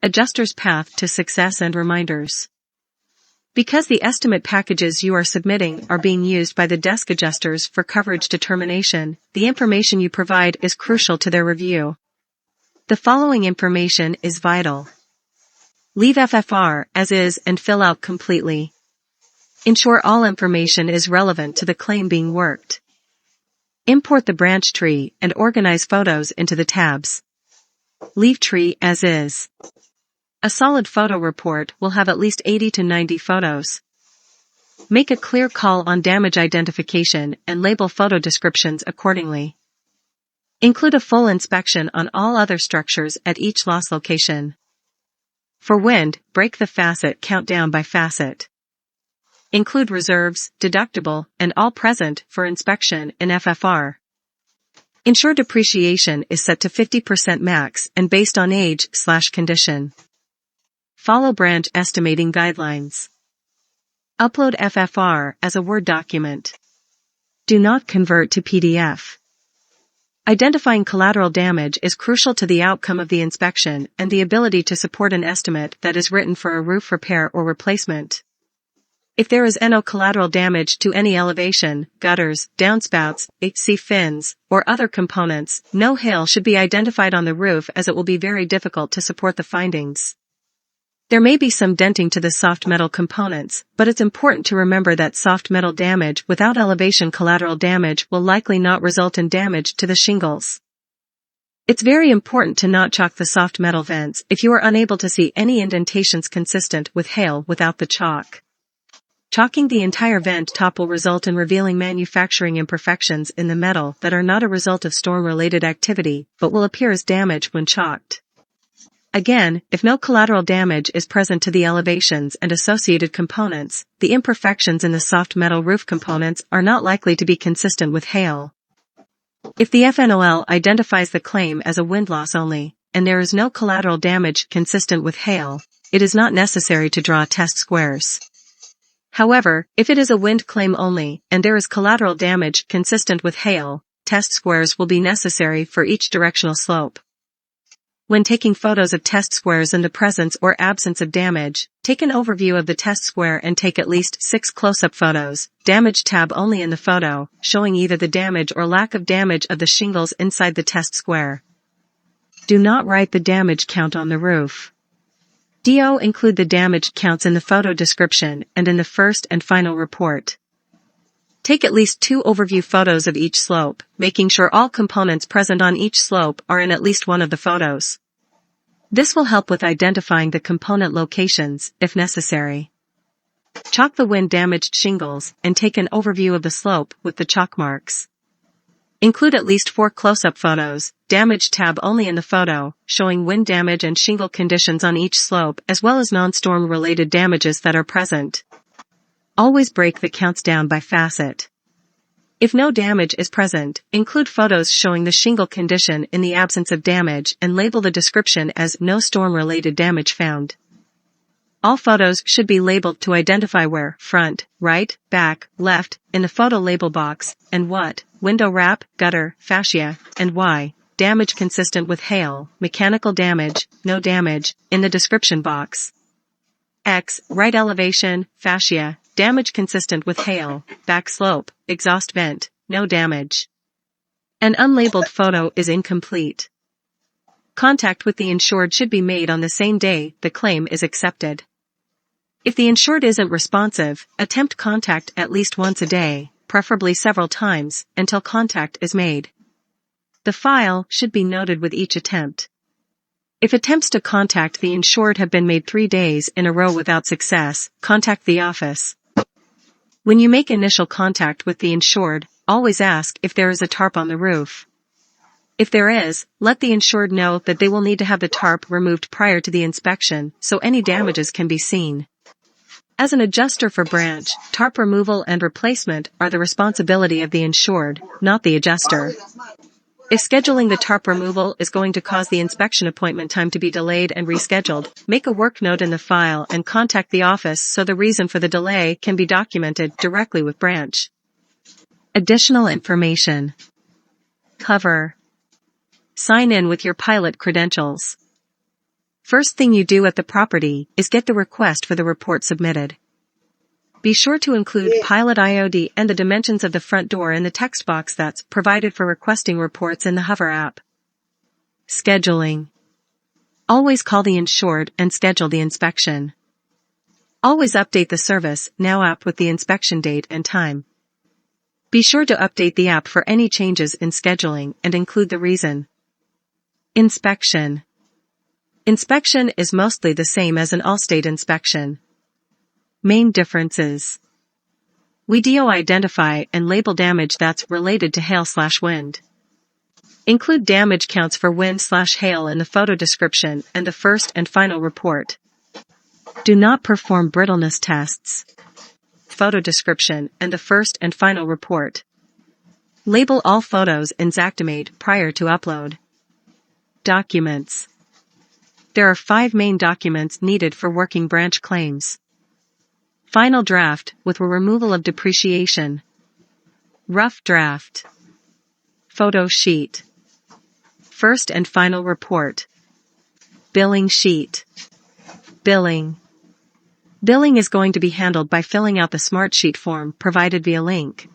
Adjuster's path to success and reminders. Because the estimate packages you are submitting are being used by the desk adjusters for coverage determination, the information you provide is crucial to their review. The following information is vital. Leave FFR as is and fill out completely. Ensure all information is relevant to the claim being worked. Import the branch tree and organize photos into the tabs. Leave tree as is. A solid photo report will have at least 80 to 90 photos. Make a clear call on damage identification and label photo descriptions accordingly. Include a full inspection on all other structures at each loss location. For wind, break the facet count down by facet. Include reserves, deductible, and all present for inspection in FFR. Ensure depreciation is set to 50% max and based on age/condition. Follow branch estimating guidelines. Upload FFR as a Word document. Do not convert to PDF. Identifying collateral damage is crucial to the outcome of the inspection and the ability to support an estimate that is written for a roof repair or replacement. If there is no collateral damage to any elevation, gutters, downspouts, AC fins, or other components, no hail should be identified on the roof as it will be very difficult to support the findings. There may be some denting to the soft metal components, but it's important to remember that soft metal damage without elevation collateral damage will likely not result in damage to the shingles. It's very important to not chalk the soft metal vents if you are unable to see any indentations consistent with hail without the chalk. Chalking the entire vent top will result in revealing manufacturing imperfections in the metal that are not a result of storm-related activity, but will appear as damage when chalked. Again, if no collateral damage is present to the elevations and associated components, the imperfections in the soft metal roof components are not likely to be consistent with hail. If the FNOL identifies the claim as a wind loss only, and there is no collateral damage consistent with hail, it is not necessary to draw test squares. However, if it is a wind claim only, and there is collateral damage consistent with hail, test squares will be necessary for each directional slope. When taking photos of test squares in the presence or absence of damage, take an overview of the test square and take at least 6 close-up photos, damage tab only in the photo, showing either the damage or lack of damage of the shingles inside the test square. Do not write the damage count on the roof. Include the damage counts in the photo description and in the first and final report. Take at least 2 overview photos of each slope, making sure all components present on each slope are in at least one of the photos. This will help with identifying the component locations, if necessary. Chalk the wind-damaged shingles and take an overview of the slope with the chalk marks. Include at least 4 close-up photos, damage tab only in the photo, showing wind damage and shingle conditions on each slope as well as non-storm related damages that are present. Always break the counts down by facet. If no damage is present, include photos showing the shingle condition in the absence of damage and label the description as no storm-related damage found. All photos should be labeled to identify where, front, right, back, left, in the photo label box, and what, window wrap, gutter, fascia, and why, damage consistent with hail, mechanical damage, no damage, in the description box. X, right elevation, fascia, damage consistent with hail, back slope, exhaust vent, no damage. An unlabeled photo is incomplete. Contact with the insured should be made on the same day the claim is accepted. If the insured isn't responsive, attempt contact at least once a day, preferably several times, until contact is made. The file should be noted with each attempt. If attempts to contact the insured have been made 3 days in a row without success, contact the office. When you make initial contact with the insured, always ask if there is a tarp on the roof. If there is, let the insured know that they will need to have the tarp removed prior to the inspection so any damages can be seen. As an adjuster for branch, tarp removal and replacement are the responsibility of the insured, not the adjuster. If scheduling the tarp removal is going to cause the inspection appointment time to be delayed and rescheduled, make a work note in the file and contact the office so the reason for the delay can be documented directly with branch. Additional information. Cover. Sign in with your pilot credentials. First thing you do at the property is get the request for the report submitted. Be sure to include pilot IOD and the dimensions of the front door in the text box that's provided for requesting reports in the Hover app. Scheduling. Always call the insured and schedule the inspection. Always update the Service Now app with the inspection date and time. Be sure to update the app for any changes in scheduling and include the reason. Inspection. Inspection is mostly the same as an Allstate inspection. Main differences. We identify and label damage that's related to hail/wind. Include damage counts for wind/hail in the photo description and the first and final report. Do not perform brittleness tests. Photo description and the first and final report. Label all photos in Xactimate prior to upload. Documents. There are 5 main documents needed for working branch claims. Final draft with removal of depreciation. Rough draft. Photo sheet. First and final report. Billing sheet. Billing. Billing is going to be handled by filling out the Smartsheet form provided via link.